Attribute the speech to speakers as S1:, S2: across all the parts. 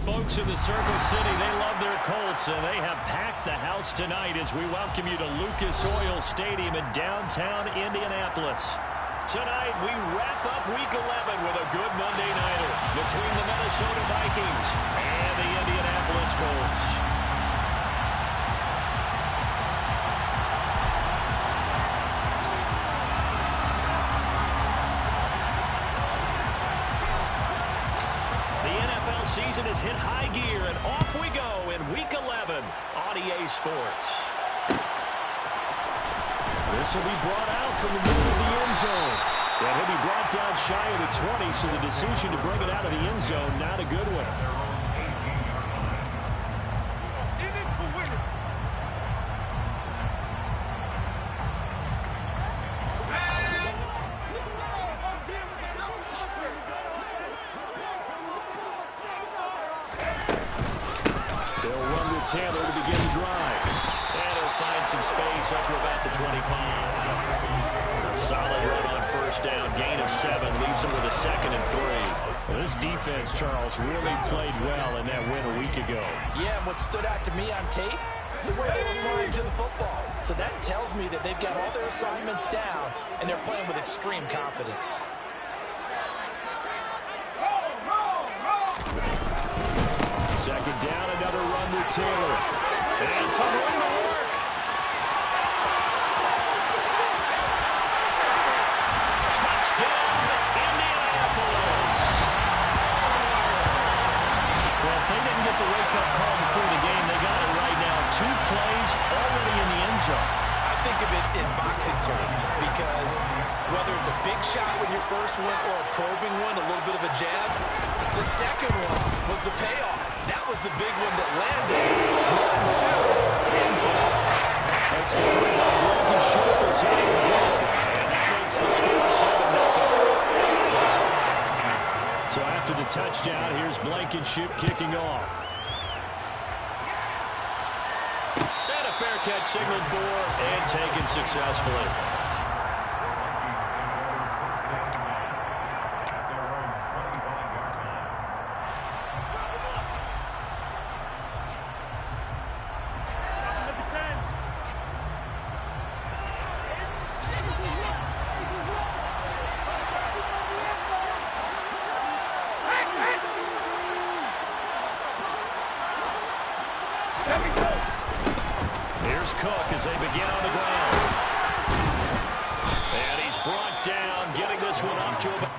S1: folks in the Circle City, they love their Colts, and they have packed the house tonight as we welcome you to Lucas Oil Stadium in downtown Indianapolis. Tonight, we wrap up Week 11 with a good Monday nighter between the Minnesota Vikings and the Indianapolis Colts. Season has hit high gear, and off we go in Week 11 on EA Sports. This will be brought out from the middle of the end zone. And he'll be brought down shy of the 20, so the decision to bring it out of the end zone, not a good one. Taylor to begin the drive. And he'll find some space up to about the 25. Solid run on first down. Gain of 7 leaves him with a 2nd and 3. This defense, Charles, really played well in that win a week ago.
S2: Yeah, and what stood out to me on tape, the way they were flying to the football. So that tells me that they've got all their assignments down, and they're playing with extreme confidence.
S1: Second down, another run to Taylor. And some room to work. Touchdown, Indianapolis. Well, if they didn't get the wake-up call before the game, they got it right now. 2 plays already in the end zone.
S2: I think of it in boxing terms because whether it's a big shot with your first one or a probing one, a little bit of a jab, the second one was the payoff. That was the big one that landed. 1, 2, end zone.
S1: That's the three by Blankenship is out the goal. And that makes the score 7-0. So after the touchdown, here's Blankenship kicking off. And a fair catch signaled for and taken successfully. Here's Cook as they begin on the ground. And he's brought down, getting this one up to about...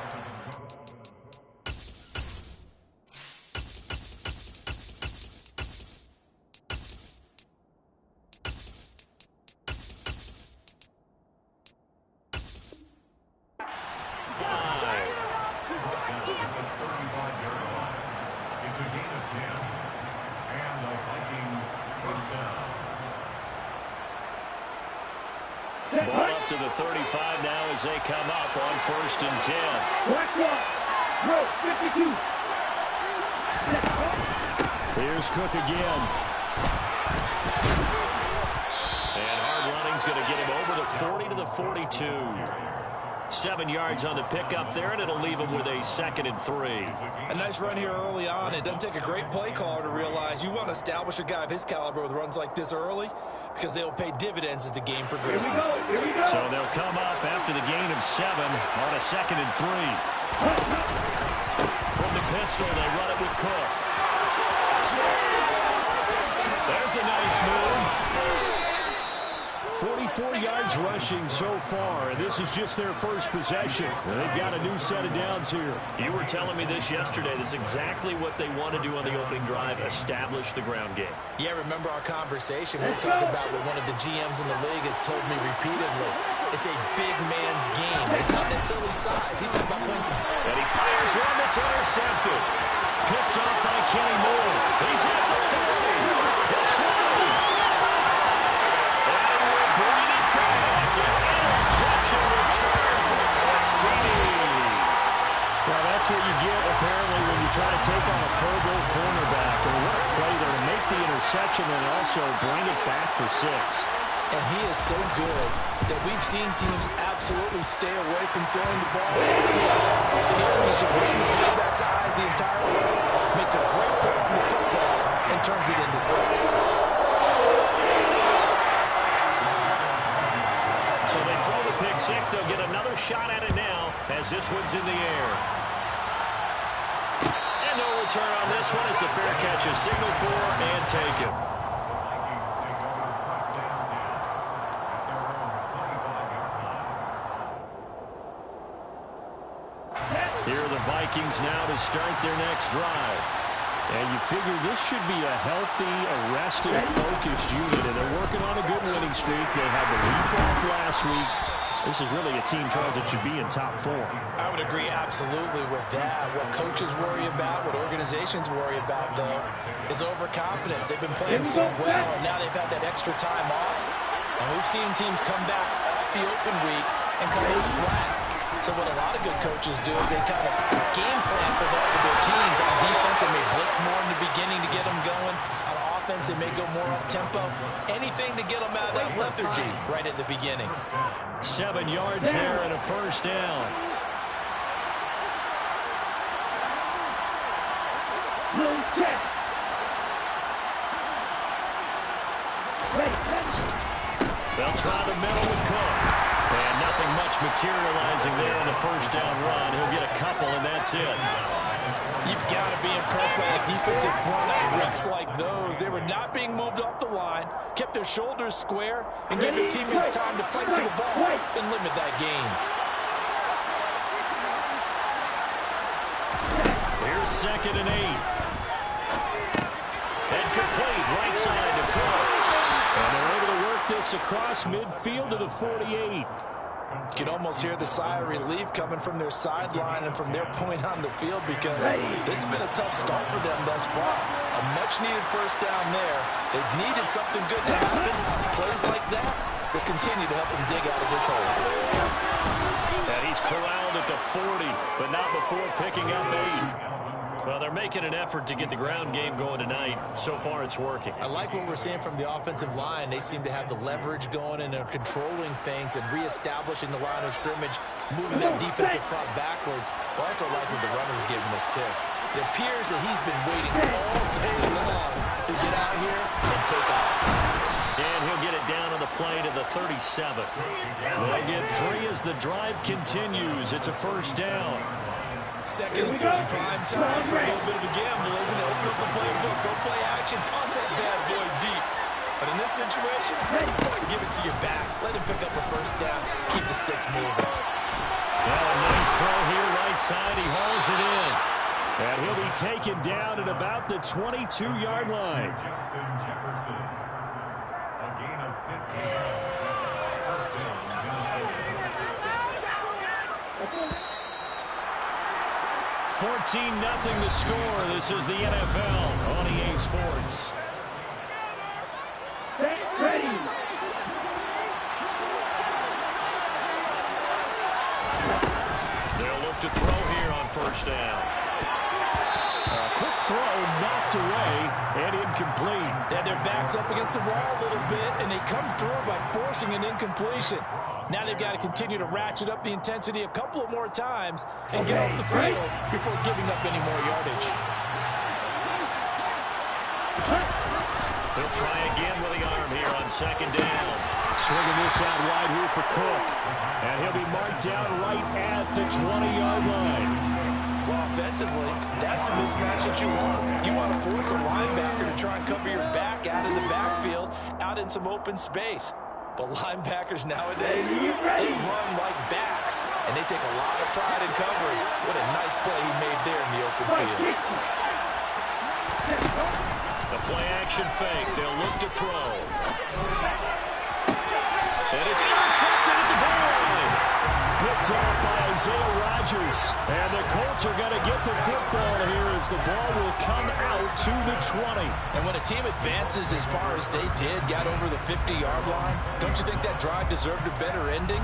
S3: It's a gain of 10, and the Vikings first down.
S1: Ball up to the 35 now as they come up on 1st and 10. Here's Cook again. And hard running's going to get him over the 40 to the 42. 7 yards on the pickup there, and it'll leave him with a 2nd and 3.
S2: A nice run here early on. It doesn't take a great play caller to realize you want to establish a guy of his caliber with runs like this early because they'll pay dividends as the game progresses.
S1: So they'll come up after the gain of 7 on a 2nd and 3. From the pistol, they run it with Cook. There's a nice move. 44 yards rushing so far, and this is just their first possession. They've got a new set of downs here.
S4: You were telling me this yesterday. That's exactly what they want to do on the opening drive, establish the ground game.
S2: Yeah, remember our conversation. We were talking about what one of the GMs in the league has told me repeatedly. It's a big man's game. It's not necessarily size. He's talking about playing some...
S1: And he fires one that's intercepted. Picked off by Kenny Moore. He's at the 30. The 20. Interception return for the Colts TD. Well, that's what you get, apparently, when you try to take on a Pro Bowl cornerback. And what a play there to make the interception and also bring it back for 6.
S2: And he is so good that we've seen teams absolutely stay away from throwing the ball. Here he's just running the quarterback's eyes the entire way. Makes a great throw on the turns it into 6.
S1: So they throw the pick six. They'll get another shot at it now as this one's in the air. And no return on this one as the fair catch is signaled for and taken. Here are the Vikings now to start their next drive. And you figure this should be a healthy, arrested, focused unit, and they're working on a good winning streak. They had the week off last week. This is really a team, Charles, that should be in top 4.
S2: I would agree absolutely with that. What coaches worry about, what organizations worry about, though, is overconfidence. They've been playing so well, and now they've had that extra time off. And we've seen teams come back off the open week and come in flat. So what a lot of good coaches do is they kind of game plan for that with their teams. On defense, they may blitz more in the beginning to get them going. On offense, they may go more up-tempo. Anything to get them out of that lethargy right at the beginning.
S1: 7 yards there and a first down. They'll try the middle with Cook. And nothing much materializing there on the first down run. He'll get a couple, and that's it.
S2: You've got to be impressed by a defensive front on reps like those. They were not being moved off the line, kept their shoulders square, and gave their teammates time to fight to the ball and limit that gain.
S1: Here's 2nd and 8. And complete, right side to Cook. And they're able to work this across midfield to the 48.
S2: You can almost hear the sigh of relief coming from their sideline and from their point on the field because this has been a tough start for them thus far. A much-needed first down there. They've needed something good to happen. Plays like that will continue to help them dig out of this hole.
S1: And he's corralled at the 40, but not before picking up 8. Well, they're making an effort to get the ground game going tonight. So far, it's working.
S2: I like what we're seeing from the offensive line. They seem to have the leverage going and are controlling things and reestablishing the line of scrimmage, moving that defensive front backwards. I also like what the runner's giving us, too. It appears that he's been waiting all day long to get out here and take off.
S1: And he'll get it down on the play to the 37. They'll get 3 as the drive continues. It's a first down.
S2: 2nd and 2 is prime time for a little bit of a gamble, isn't it? Open up the playbook, go play action, toss that bad boy deep. But in this situation, give it to your back. Let him pick up a first down. Keep the sticks moving.
S1: Well, a nice throw here, right side. He hauls it in. And he'll be taken down at about the 22-yard line.
S3: Justin Jefferson. A gain of 15. First down, Minnesota.
S1: 14-0 the score. This is the NFL on EA Sports.
S5: Ready.
S1: They'll look to throw here on first down. A quick throw knocked away and incomplete.
S2: They had their backs up against the wall a little bit, and they come through by forcing an incompletion. Now they've got to continue to ratchet up the intensity a couple of more times and get off the field before giving up any more yardage.
S1: They'll try again with the arm here on second down. Swinging this out wide here for Cook. And he'll be marked down right at the 20-yard line.
S2: Well, offensively, that's the mismatch that you want. You want to force a linebacker to try and cover your back out in the backfield, out in some open space. But linebackers nowadays, they run like backs, and they take a lot of pride in covering. What a nice play he made there in the open field.
S1: The play-action fake. They'll look to throw. And it's intercepted at the goal line. Picked off by Isaiah Rodgers. And the Colts are going to get the football here as the ball will come out to the 20.
S2: And when a team advances as far as they did, got over the 50-yard line, don't you think that drive deserved a better ending?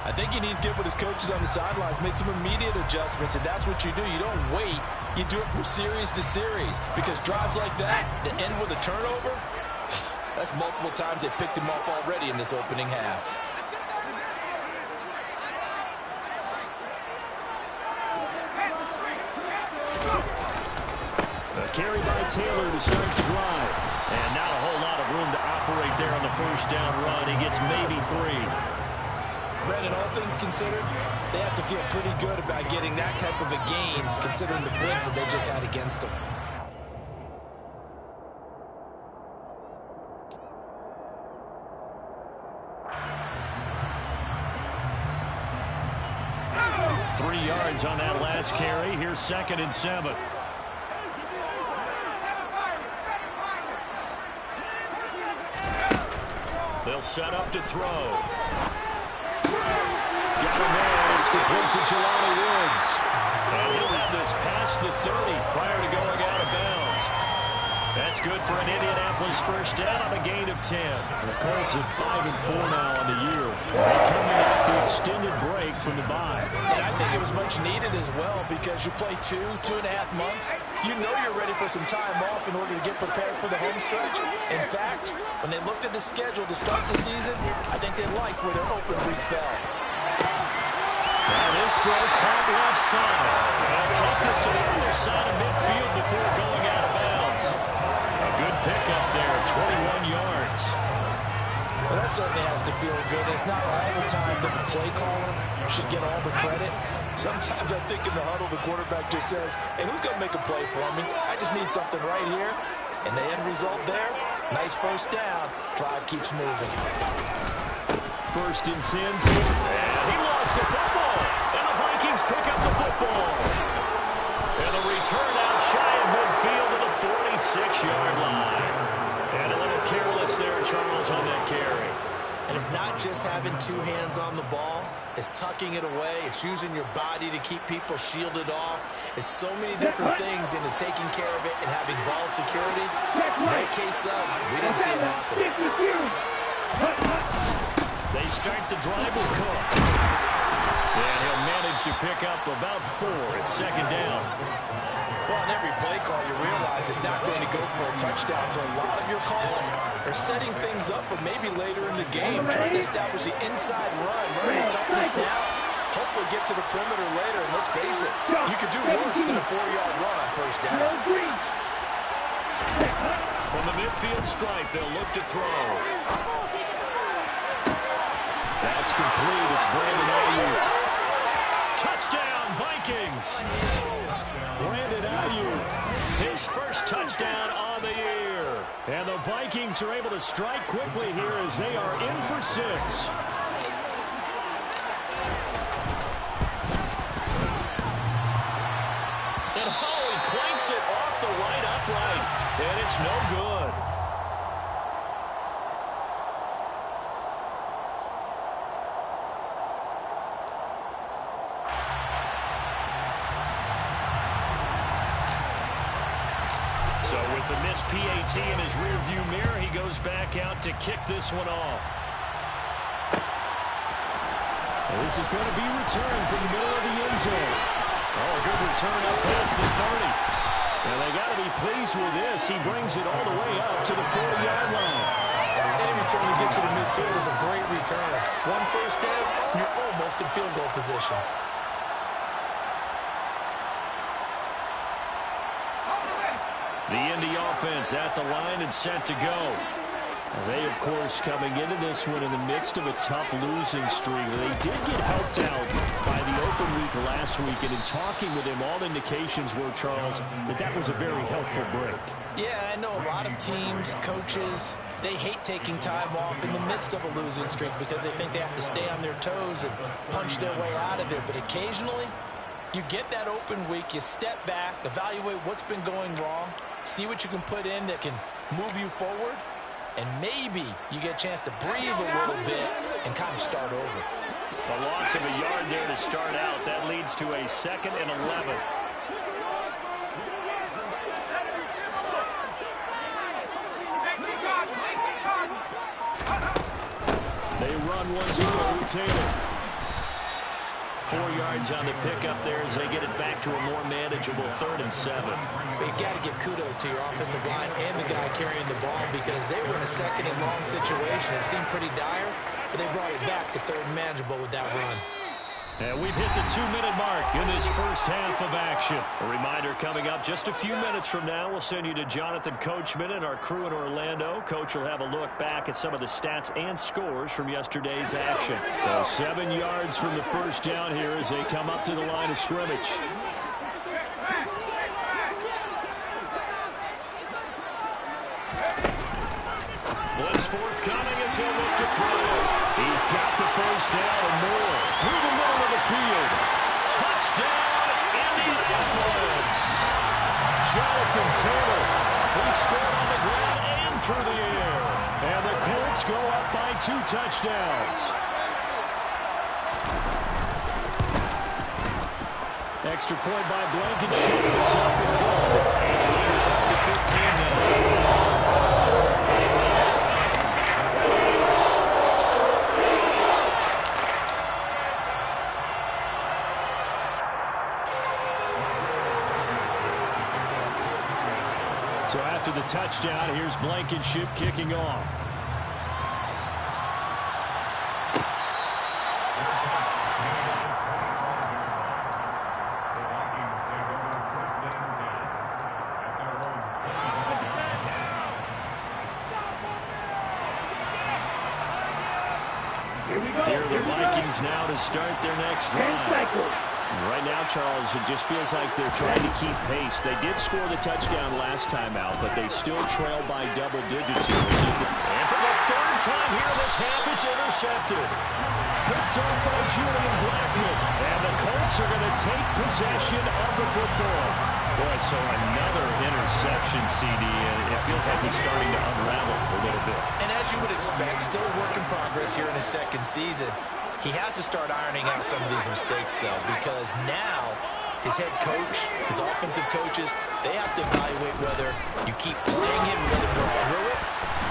S2: I think he needs to get with his coaches on the sidelines, make some immediate adjustments, and that's what you do. You don't wait. You do it from series to series because drives like that end with a turnover, that's multiple times they picked him off already in this opening half.
S1: A carry by Taylor to start the drive. And not a whole lot of room to operate there on the first down run. He gets maybe 3.
S2: Brandon, all things considered, they have to feel pretty good about getting that type of a gain, considering the blitz that they just had against them.
S1: Yards on that last carry. Here's 2nd and 7. They'll set up to throw. Got a man. It's complete to Jelani Woods. And he'll have this past the 30 prior to going out of bounds. That's good for an Indianapolis first down on a gain of 10. The Colts at 5-4 now on the year. Coming off the extended break from the bye.
S2: And I think it was much needed as well because you play 2.5 months. You know you're ready for some time off in order to get prepared for the home stretch. In fact, when they looked at the schedule to start the season, I think they liked where their open week fell.
S1: Now this throw caught left side. They'll take this to the other side of midfield before going out of bounds. A good pickup there, 21 yards.
S2: Well, that certainly has to feel good. It's not all the time that the play caller should get all the credit. Sometimes I think in the huddle, the quarterback just says, hey, who's going to make a play for me? I just need something right here. And the end result there, nice first down. Drive keeps moving.
S1: 1st and 10. And he lost the football. And the Vikings pick up the football. And the return out shy of midfield to the 46-yard line. And a little careless there, Charles, on that carry.
S2: And it's not just having 2 hands on the ball. It's tucking it away. It's using your body to keep people shielded off. It's so many different things into taking care of it and having ball security. In that case, though, we didn't see it happen.
S1: They start the drive with Cook. And he'll manage to pick up about 4 at 2nd down.
S2: Well, in every play call, you realize it's not going to go for a touchdown. So a lot of your calls are setting things up for maybe later in the game, trying to establish the inside run, running toughness now. Hopefully get to the perimeter later. And let's face it, you could do worse than a 4-yard run on first down.
S1: From the midfield stripe, they'll look to throw. That's complete. It's Brandon Ayuk. Touchdown, Vikings. Brandon Ayuk, his first touchdown on the year. And the Vikings are able to strike quickly here as they are in for 6. And Howie clanks it off the right upright. And it's no good. So with the missed PAT in his rearview mirror, he goes back out to kick this one off. And this is going to be returned from the middle of the end zone. Oh, a good return up past the 30. And they got to be pleased with this. He brings it all the way up to the 40-yard line.
S2: Any return to get to the midfield is a great return. One first step, you're almost in field goal position.
S1: The Indy offense at the line and set to go. They, of course, coming into this one in the midst of a tough losing streak. They did get helped out by the open week last week, and in talking with him, all indications were, Charles, that was a very helpful break.
S2: Yeah, I know a lot of teams, coaches, they hate taking time off in the midst of a losing streak because they think they have to stay on their toes and punch their way out of it. But occasionally, you get that open week, you step back, evaluate what's been going wrong, see what you can put in that can move you forward, and maybe you get a chance to breathe a little bit and kind of start over.
S1: A loss of a yard there to start out. That leads to a 2nd and 11. They run once more with Taylor. 4 yards on the pickup there as they get it back to a more manageable 3rd and 7.
S2: But you got to give kudos to your offensive line and the guy carrying the ball because they were in a 2nd and long situation. It seemed pretty dire, but they brought it back to 3rd and manageable with that run.
S1: And we've hit the 2-minute mark in this first half of action. A reminder coming up just a few minutes from now, we'll send you to Jonathan Coachman and our crew in Orlando. Coach will have a look back at some of the stats and scores from yesterday's action. So 7 yards from the first down here as they come up to the line of scrimmage. Blitz forthcoming as he'll look to throw. He's got the first down and more. Through the middle of the field. Touchdown, Indianapolis. Jonathan Taylor, he scored on the ground and through the air. And the Colts go up by 2 touchdowns. Extra point by Blankenship is up and good. He's up to 15 now. So after the touchdown, here's Blankenship kicking off. Here are the Vikings now to start their next drive. Right now, Charles, it just feels like they're trying to keep pace. They did score the touchdown last time out, but they still trail by double digits here. And for the third time here this half, it's intercepted. Picked up by Julian Blackman. And the Colts are going to take possession of the football. Boy, so another interception, CD, and it feels like he's starting to unravel a little bit.
S2: And as you would expect, still a work in progress here in his second season. He has to start ironing out some of these mistakes, though, because now his head coach, his offensive coaches, they have to evaluate whether you keep playing him, let him work through it,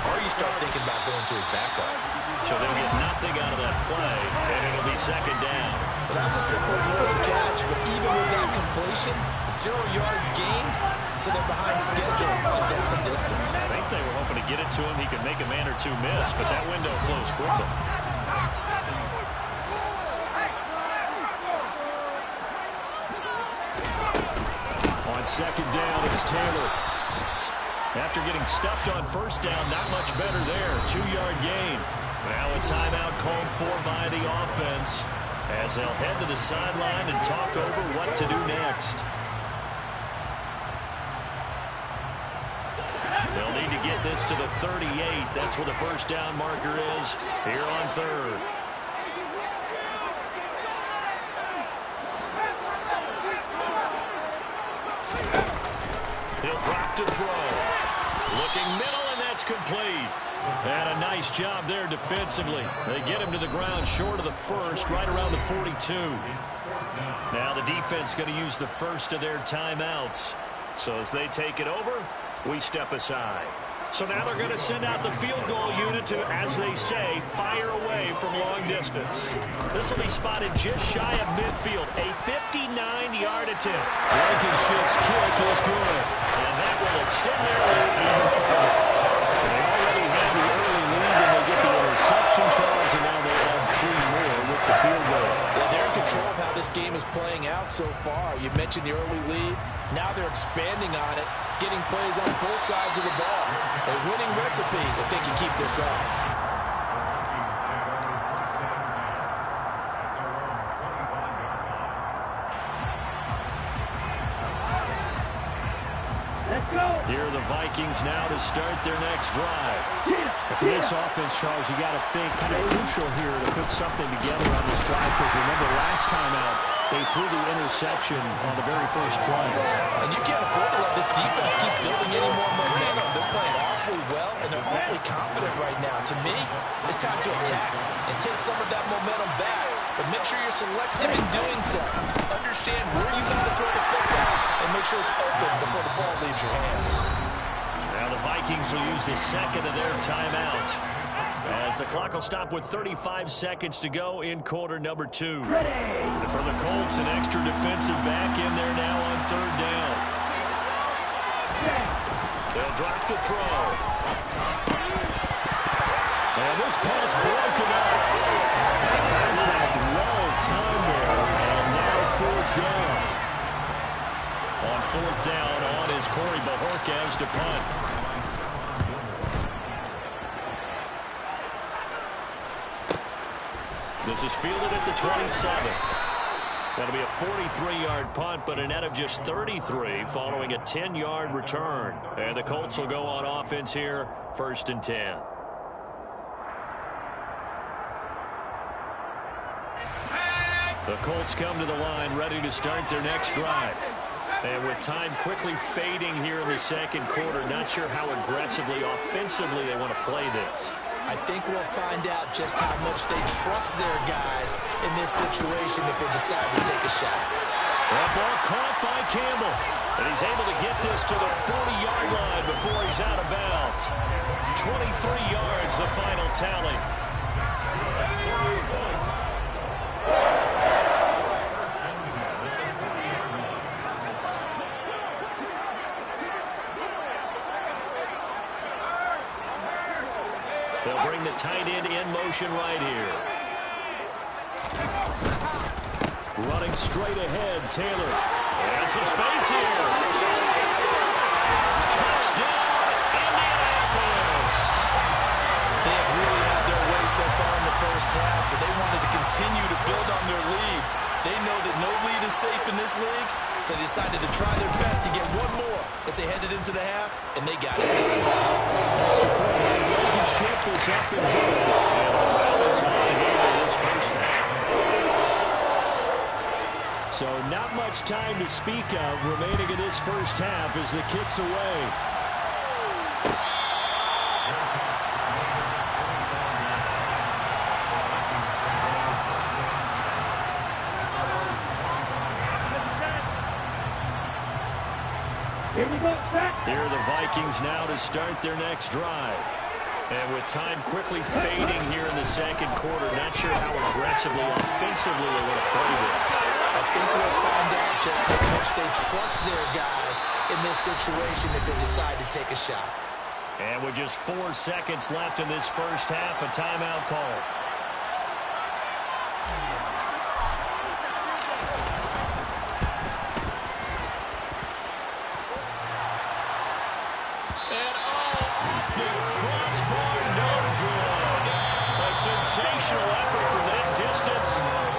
S2: or you start thinking about going to his backup.
S1: So they'll get nothing out of that play, and it'll be second down.
S2: Well, that was a simple throw to catch, but even with that completion, 0 yards gained, so they're behind schedule on down the distance.
S1: I think they were hoping to get it to him. He could make a man or two miss, but that window closed quickly. On second down, it's Taylor. After getting stuffed on first down, not much better there. 2-yard gain. Now a timeout called for by the offense as they'll head to the sideline and talk over what to do next. They'll need to get this to the 38. That's where the first down marker is here on third. He'll drop to throw. Looking middle, and that's complete. And a nice job there defensively. They get him to the ground short of the first, right around the 42. Now the defense going to use the first of their timeouts. So as they take it over, we step aside. So now they're going to send out the field goal unit to, as they say, fire away from long distance. This will be spotted just shy of midfield. A 59-yard attempt. Blankenship's kick is good. And that will extend their lead even further. They already had the early lead, and they get the interception, Charles, and now they add 3 more with the field goal.
S2: Yeah, they're in control of how this game is playing out so far. You mentioned the early lead. Now they're expanding on it, getting plays on both sides of the ball. A winning recipe if they can keep this up.
S1: Here are the Vikings now to start their next drive. For this offense, Charles, you got to think kind of crucial here to put something together on this drive, because remember last time out, they threw the interception on the very first play.
S2: And you can't afford to let this defense keep building any more momentum. They're playing awfully well, and they're awfully confident right now. To me, it's time to attack and take some of that momentum back. But make sure you're selective in doing so. Understand where you want to throw the football, and make sure it's open before the ball leaves your hands.
S1: Now the Vikings will use the second of their timeouts, as the clock will stop with 35 seconds to go in quarter number 2. And for the Colts, an extra defensive back in there now on third down. They'll drop to throw. And this pass broken up. Contact well timed there. fourth down on is Corey Bajorquez to punt. This is fielded at the 27. That'll be a 43-yard punt, but a net of just 33 following a 10-yard return. And the Colts will go on offense here, 1st and 10. The Colts come to the line ready to start their next drive. And with time quickly fading here in the second quarter, not sure how aggressively, offensively they want to play this.
S2: I think we'll find out just how much they trust their guys in this situation if they decide to take a shot.
S1: That ball caught by Campbell. And he's able to get this to the 40-yard line before he's out of bounds. 23 yards, the final tally. They'll bring the tight end in motion right here. Running straight ahead, Taylor. And some space here. Touchdown, Indianapolis.
S2: They have really had their way so far in the first half, but they wanted to continue to build on their lead. They know that no lead is safe in this league, so they decided to try their best to get one more as they headed into the half, and they got it done.
S1: Extra point by Blankenship is up and good. And Ohio is on here in this first half. So not much time to speak of remaining in this first half as the kick's away. Here are the Vikings now to start their next drive. And with time quickly fading here in the second quarter, not sure how aggressively, offensively they want to play this.
S2: I think we'll find out just how much they trust their guys in this situation if they decide to take a shot.
S1: And with just 4 seconds left in this first half, a timeout call. Sensational effort from that distance,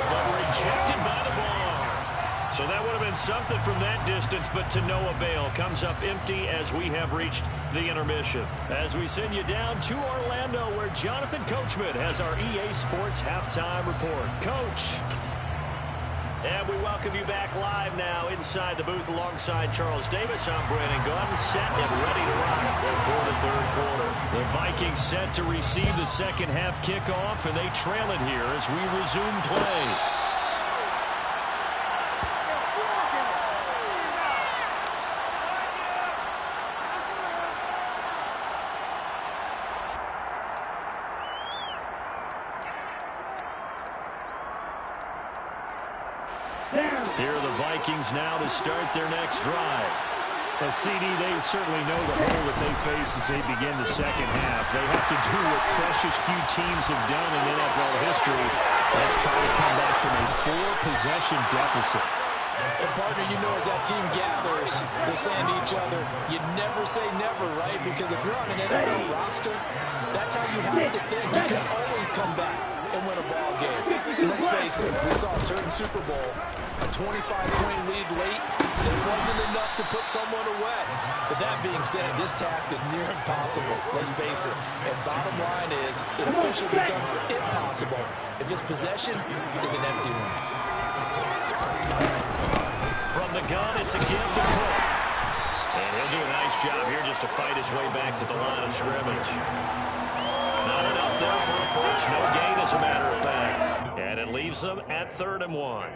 S1: but rejected by the bar. So that would have been something from that distance, but to no avail. Comes up empty as we have reached the intermission. As we send you down to Orlando, where Jonathan Coachman has our EA Sports halftime report. Coach. And we welcome you back live now inside the booth alongside Charles Davis. I'm Brandon Gunn, set and ready to rock for the third quarter. The Vikings set to receive the second half kickoff, and they trail it here as we resume play. Here are the Vikings now to start their next drive.
S5: Well, CD, they certainly know the hole that they face as they begin the second half. They have to do what precious few teams have done in NFL history. Let's try to come back from a 4-possession deficit.
S2: And partner, you know, as that team gathers, they're saying to each other, you never say never, right? Because if you're on an NFL roster, that's how you have to think. You can always come back and win a ball game. Let's face it, we saw a certain Super Bowl, a 25-point lead late. It wasn't enough to put someone away. But that being said, this task is near impossible. Let's face it. And bottom line is, it officially becomes impossible if this possession is an empty one.
S1: From the gun, it's a give to Cook. And he'll do a nice job here just to fight his way back to the line of scrimmage. Not enough there for a first. No gain, as a matter of fact. And it leaves them at 3rd and 1.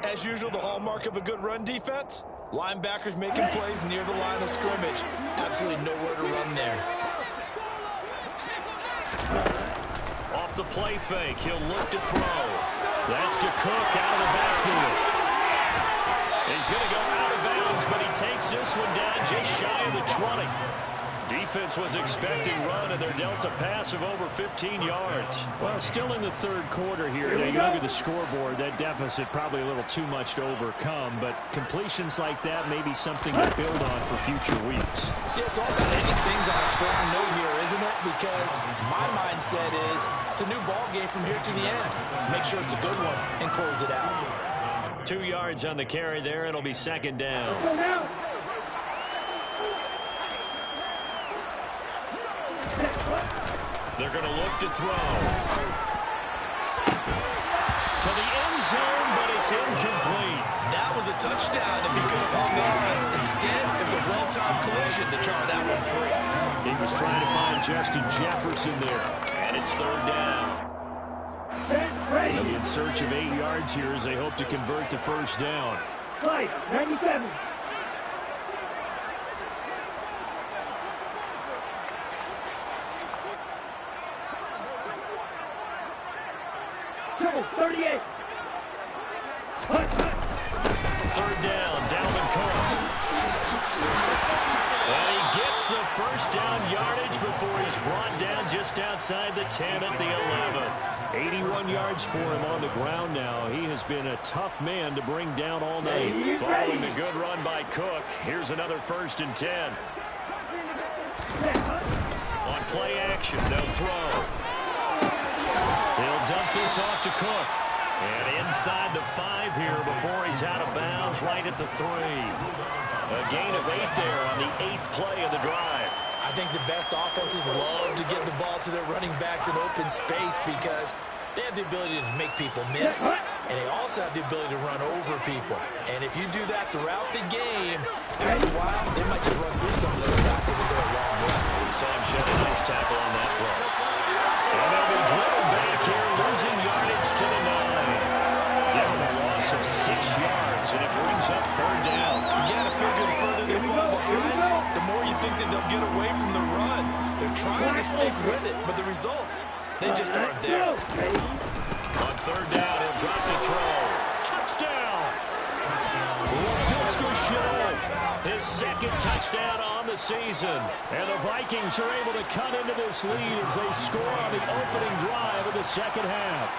S2: As usual, the hallmark of a good run defense, linebackers making plays near the line of scrimmage. Absolutely nowhere to run there.
S1: Off the play fake, he'll look to throw. That's to Cook out of the backfield. He's going to go out of bounds, but he takes this one down just shy of the 20. Defense was expecting run, and they're dealt a pass of over 15 yards.
S5: Well, still in the third quarter here. Now, you look at the scoreboard, that deficit probably a little too much to overcome, but completions like that may be something to build on for future weeks.
S2: Yeah, it's all about ending things on a strong note here, isn't it? Because my mindset is it's a new ball game from here to the end. Make sure it's a good one and close it out.
S1: 2 yards on the carry there. It'll be second down. They're going to look to throw. To the end zone, but it's incomplete.
S2: That was a touchdown if he could have hung on. Instead, it was a well-timed collision to draw that one free.
S1: He was trying to find Justin Jefferson there. And it's third down.
S5: They'll be in search of 8 yards here as they hope to convert the first down.
S6: 97. Triple 38.
S1: Third down, Dalvin Cook. And he gets the first down yardage before he's brought down just outside the 10 at the 11.
S5: 81 yards for him on the ground now. He has been a tough man to bring down all night.
S1: Following the good run by Cook, here's another 1st and 10. On play action, no throw. He'll dump this off to Cook. And inside the 5 here before he's out of bounds right at the 3. A gain of 8 there on the 8th play of the drive.
S2: I think the best offenses love to get the ball to their running backs in open space because they have the ability to make people miss, and they also have the ability to run over people. And if you do that throughout the game, after a while, they might just run through some of those tackles and go a long way.
S1: We saw him shed a nice tackle on that play. And they'll be driven back here, losing yardage to the 9. Down a loss of 6 yards, and it brings up third down.
S2: You got to figure the further they fall behind, the more you think that they'll get away from the run. They're trying to stick with it, but the results, they just aren't there.
S1: On third down, he'll drop the throw. Touchdown! Laviska Shenault, his 2nd touchdown on the season. And the Vikings are able to cut into this lead as they score on the opening drive of the second half.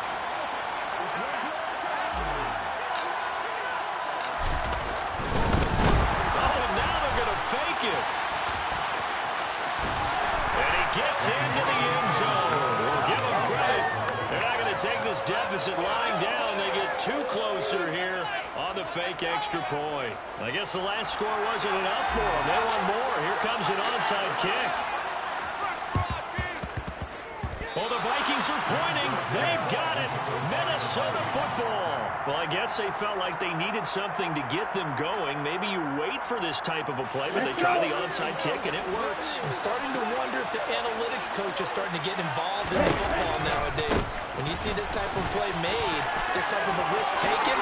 S1: Oh, now they're going to fake it. And he gets into the end zone. We'll give him credit. They're not going to take this deficit lying down. They get 2 closer here on the fake extra point. I guess the last score wasn't enough for them. They want more. Here comes an onside kick. Well, the Vikings are pointing. They've got it. Minnesota football. Well, I guess they felt like they needed something to get them going. Maybe you wait for this type of a play, but they try the onside kick, and it works.
S2: I'm starting to wonder if the analytics coach is starting to get involved in football nowadays. When you see this type of play made, this type of a risk taken,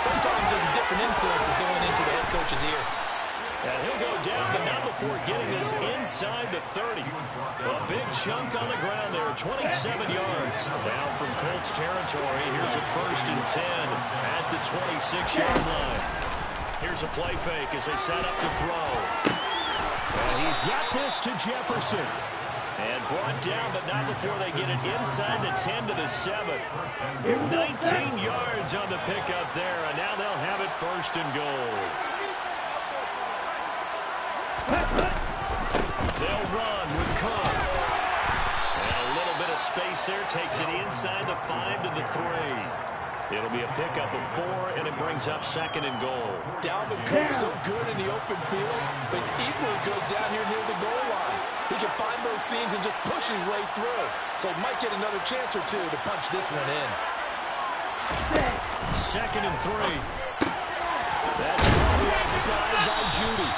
S2: sometimes there's different influences going into the head coach's ear.
S1: And he'll go down, but not before getting this inside the 30. A big chunk on the ground there, 27 yards. Now from Colts territory, here's a 1st and 10 at the 26-yard line. Here's a play fake as they set up to throw. And he's got this to Jefferson. And brought down, but not before they get it inside the 10 to the 7. 19 yards on the pickup there, and now they'll have it 1st and goal. They'll run with Cook. And a little bit of space there. Takes it inside the 5 to the 3. It'll be a pickup of 4, and it brings up 2nd and goal.
S2: Dalvin Cook's so good in the open field, but he's equally good down here near the goal line. He can find those seams and just push his way through. So he might get another chance or 2 to punch this one in.
S1: 2nd and 3. That's probably offside by Judy.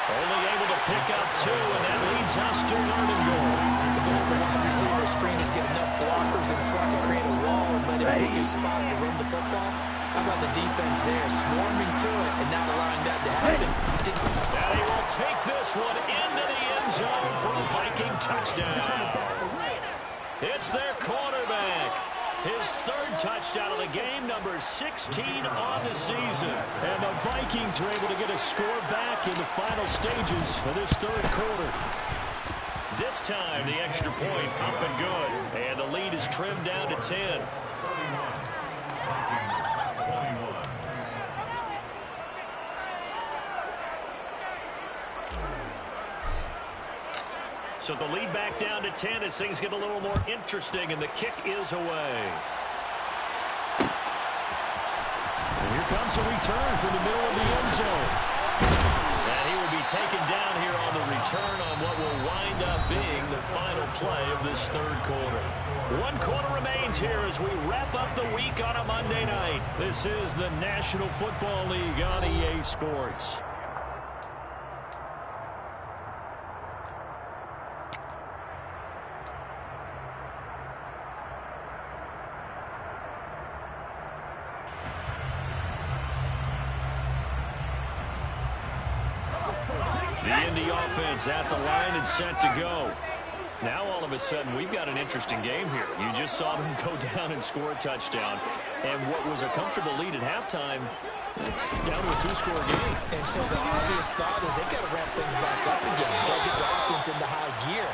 S1: Only able to pick up 2, and that leads us to 3rd and goal.
S2: The goal of the wide receiver screen is get enough blockers in front to create a wall and let him pick his spot to run the football. How about the defense there, swarming to it and not allowing that to happen?
S1: Now he will take this one into the end zone for a Viking touchdown. It's their quarterback. His 3rd touchdown of the game, number 16 on the season. And the Vikings are able to get a score back in the final stages of this 3rd quarter. this time, the extra point up and good. And the lead is trimmed down to 10. So the lead back down to 10 as things get a little more interesting, and the kick is away.
S5: And here comes a return from the middle of the end zone.
S1: And he will be taken down here on the return on what will wind up being the final play of this third quarter. 1 quarter remains here as we wrap up the week on a Monday night. This is the National Football League on EA Sports. The Indy offense at the line and set to go. Now all of a sudden we've got an interesting game here. You just saw them go down and score a touchdown. And what was a comfortable lead at halftime, it's down to a 2-score game.
S2: And so the obvious thought is they've got to ramp things back up again. Got to get the offense into high gear.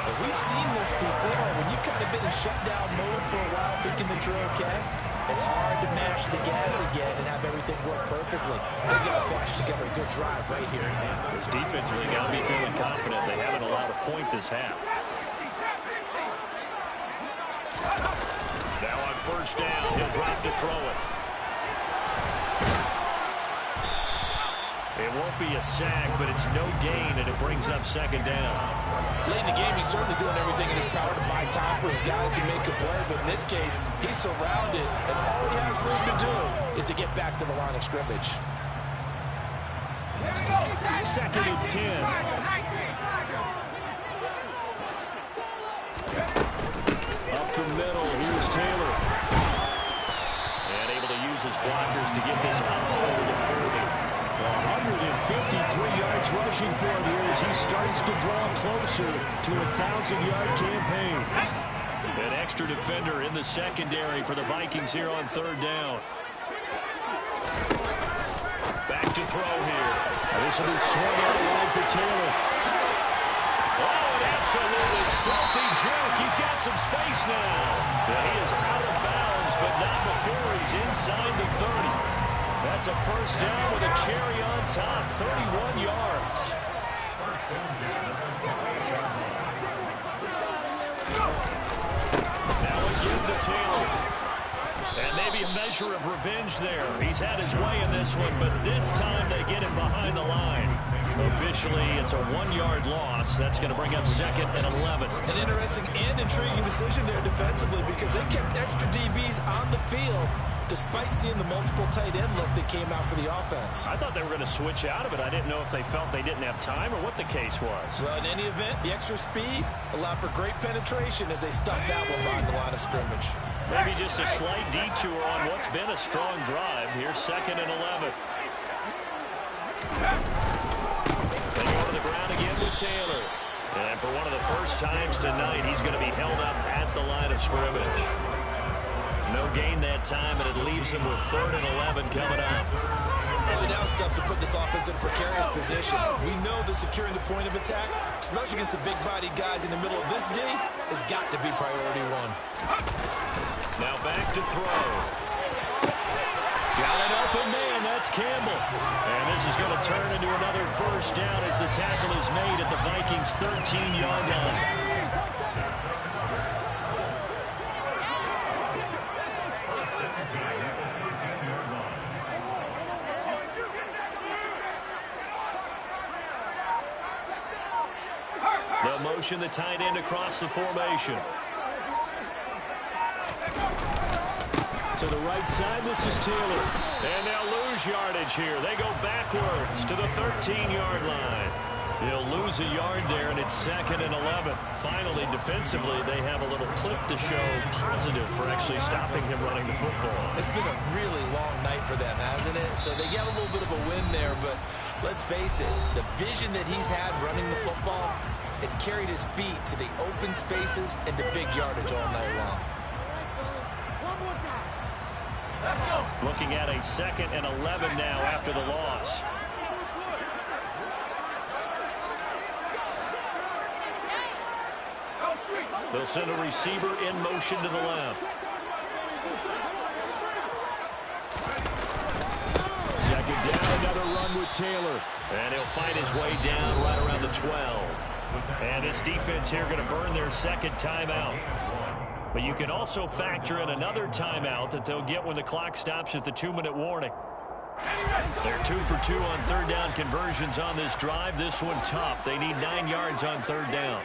S2: But we've seen this before. When you've kind of been in shutdown mode for a while thinking that you're okay, it's hard to mash the gas again and have everything work perfectly. They've got to patch together a good drive right here and now.
S1: This defensively got to be feeling confident. They haven't allowed a point this half. Now on first down, he'll drop to throw it. It won't be a sack, but it's no gain, and it brings up second down.
S7: Late in the game, he's certainly doing everything in his power to buy time for his guys to make a play, but in this case, he's surrounded, and all he has room to do is to get back to the line of scrimmage.
S5: Second and 10. Up the middle, here's Taylor.
S1: And able to use his blockers to get this up over the 40.
S5: 153 yards rushing for him here as he starts to draw closer to a 1,000-yard campaign.
S1: An extra defender in the secondary for the Vikings here on third down. Back to throw here.
S5: This will be swung out wide for Taylor.
S1: Oh, an absolutely filthy juke. He's got some space now. He is out of bounds, but not before he's inside the 30. That's a first down with a cherry on top, 31 yards. Now again to Taylor. And maybe a measure of revenge there. He's had his way in this one, but this time they get him behind the line. Officially, it's a 1-yard loss. That's going to bring up second and 11.
S2: An interesting and intriguing decision there defensively because they kept extra DBs on the field despite seeing the multiple tight end look that came out for the offense.
S1: I thought they were going to switch out of it. I didn't know if they felt they didn't have time or what the case was.
S2: Well, in any event, the extra speed allowed for great penetration as they stuffed that one behind the line of scrimmage.
S1: Maybe just a slight detour on what's been a strong drive. Here's second and 11. They go to the ground again with Taylor. And for one of the first times tonight, he's going to be held up at the line of scrimmage. No gain that time, and it leaves him with third and 11 coming up.
S2: Early down stuff to put this offense in a precarious position. We know that securing the point of attack, especially against the big-bodied guys in the middle of this D, has got to be priority one.
S1: Now back to throw. Got an open man. That's Campbell. And this is going to turn into another first down as the tackle is made at the Vikings' 13-yard line. They'll motion the tight end across the formation. To the right side, this is Taylor. And they'll lose yardage here. They go backwards to the 13-yard line. They'll lose a yard there, and it's second and 11. Finally, defensively, they have a little clip to show positive for actually stopping him running the football.
S2: It's been a really long night for them, hasn't it? So they got a little bit of a win there, but let's face it, the vision that he's had running the football has carried his feet to the open spaces and to big yardage all night long.
S1: Looking at a second and 11 now after the loss. They'll send a receiver in motion to the left. Second down, another run with Taylor. And he'll find his way down right around the 12. And this defense here going to burn their second timeout. But you can also factor in another timeout that they'll get when the clock stops at the 2-minute warning. They're 2 for 2 on third down conversions on this drive. This one tough. They need 9 yards on third down.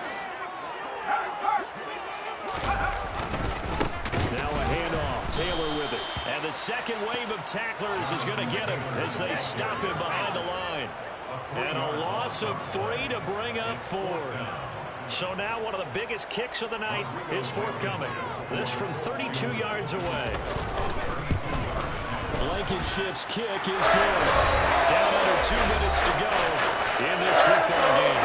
S1: Now a handoff. Taylor with it. And the second wave of tacklers is going to get him as they stop him behind the line. And a loss of 3 to bring up 4. So now one of the biggest kicks of the night is forthcoming. This from 32 yards away. Blankenship's kick is good. Down under 2 minutes to go in this football game.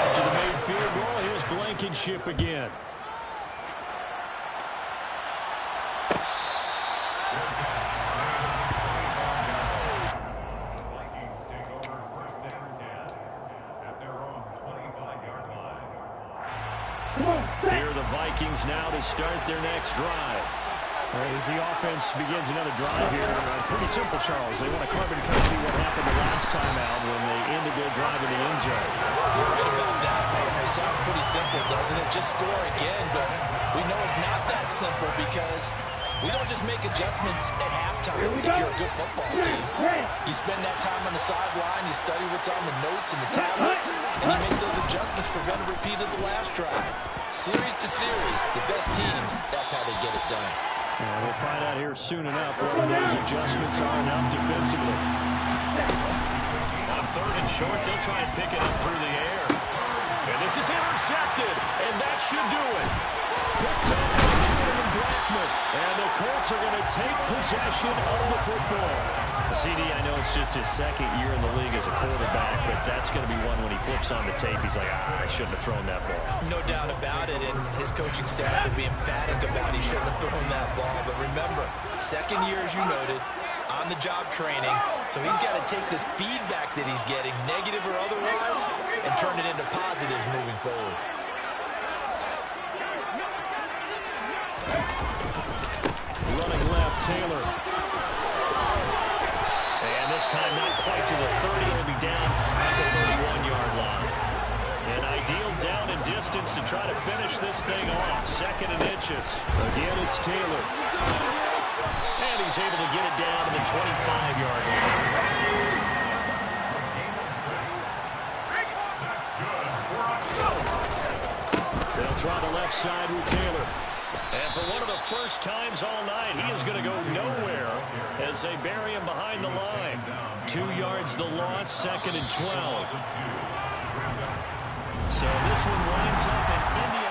S1: After the made field goal, here's Blankenship again. Here are the Vikings now to start their next drive.
S5: As the offense begins another drive here, pretty simple, Charles. They want to carbon copy what happened the last time out when they ended their drive in the end zone.
S7: You're right about that, partner. It sounds pretty simple, doesn't it? Just score again, but we know it's not that simple because we don't just make adjustments at halftime if you're a good football team. You spend that time on the sideline, you study what's on the notes and the tablets, and you make those adjustments to prevent a repeat of the last drive. Series to series, the best teams, that's how they get it done.
S5: We'll find out here soon enough whether those adjustments are enough defensively.
S1: On third and short, they'll try and pick it up through the air. And this is intercepted, and that should do it. Picked up by Jordan Blackman. And the Colts are going to take possession of the football. CD, I know it's just his second year in the league as a quarterback, but that's going to be one when he flips on the tape, he's like, I shouldn't have thrown that ball.
S2: No doubt about it, and his coaching staff will be emphatic about he shouldn't have thrown that ball. But remember, second year, as you noted, on-the-job training, so he's got to take this feedback that he's getting, negative or otherwise, and turn it into positives moving forward.
S1: Running left, Taylor. And this time not quite to the 30. It'll be down at the 31-yard line. An ideal down and distance to try to finish this thing off. Second and inches. Again, it's Taylor. And he's able to get it down to the 25-yard line. They'll try the left side with Taylor. And for one of the first times all night, he is going to go nowhere as they bury him behind the line. 2 yards the loss, second and 12. So this one winds up in Indianapolis.